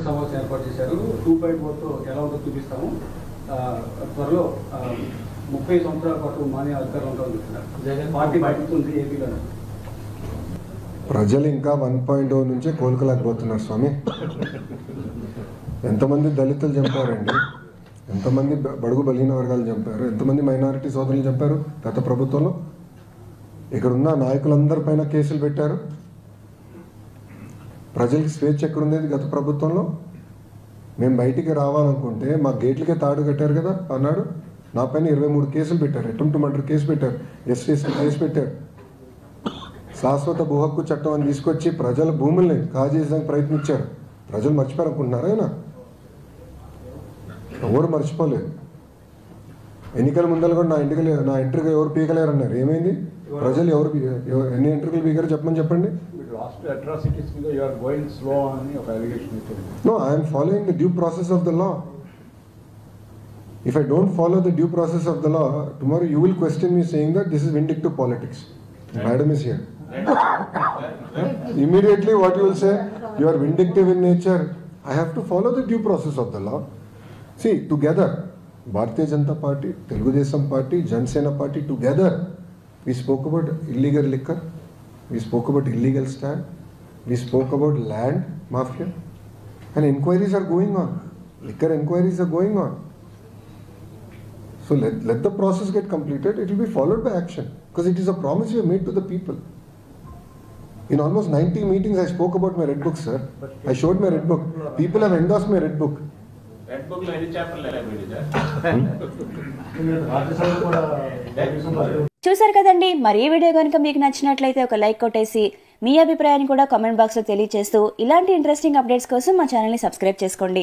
సమావేశం ఏర్పాటు చేశారు. 2.4తో ఎలా ఉంటుందో చూపిస్తాము. త్వరలో 30 సంవత్సరాల పాటు మాన్య అధికారం ఉంటుందని పార్టీ బయటతుంది ఏపీలో. ప్రజలు ఇంకా 1.0 నుంచే కోలుకోలేకపోతున్నారు స్వామి. ఎంతమంది దళితులు చంపారండి, ఎంతమంది బడుగు బలహీన వర్గాలు చంపారు, ఎంతమంది మైనారిటీ సోదరులు చంపారు గత ప్రభుత్వంలో. ఇక్కడున్న నాయకులందరిపైన కేసులు పెట్టారు. ప్రజలకి స్వేచ్ఛ ఎక్కడుండేది గత ప్రభుత్వంలో? మేము బయటికి రావాలనుకుంటే మా గేట్లకే తాడు కట్టారు కదా అన్నాడు. నా పైన 23 కేసులు పెట్టారు, అటెంప్ట్ మర్డర్ కేసు పెట్టారు, ఎస్టీసీ కేసు పెట్టారు. శాశ్వత భూ హక్కు చట్టం అని తీసుకొచ్చి ప్రజల భూముల్ని కాజేయడానికి ప్రయత్నించారు. ప్రజలు మర్చిపోయారనుకుంటున్నారా? ఆయన ఎవరు మర్చిపోలేదు. ఎన్నికల ముందర కూడా నా ఎంట్రీగా ఎవరు పీకలేరన్నారు. ఏమైంది? ప్రజలు ఎవరు ఎన్ని ఎంట్రీలు పీకారు చెప్పండి. No, I am following the due process of the law. If I don't follow the due process of the law, tomorrow you will question me saying that this is vindictive politics. Madam is here. Immediately what you will say, you are vindictive in nature. I have to follow the due process of the law. See, together, Bharatiya Janata Party, Telugu Desam Party, Jansena Party, together, we spoke about illegal liquor, we spoke about illegal stand, we spoke about land mafia, and inquiries are going on. Liquor inquiries are going on. So let the process get completed. It will be followed by action, because it is a promise we have made to the people. In almost 90 meetings, I spoke about my red book, sir. I showed my red book. People have endorsed my red book. Red book lo any chapter చూసారు కదండి. మరి ఈ video కనుక మీకు నచ్చినట్లయితే ఒక like కొట్టేసి మీ అభిప్రాయాన్ని కూడా కామెంట్ బాక్స్ లో తెలియజేస్తూ ఇలాంటి ఇంట్రెస్టింగ్ అప్డేట్స్ కోసం మా ఛానల్ ని సబ్స్క్రైబ్ చేసుకోండి.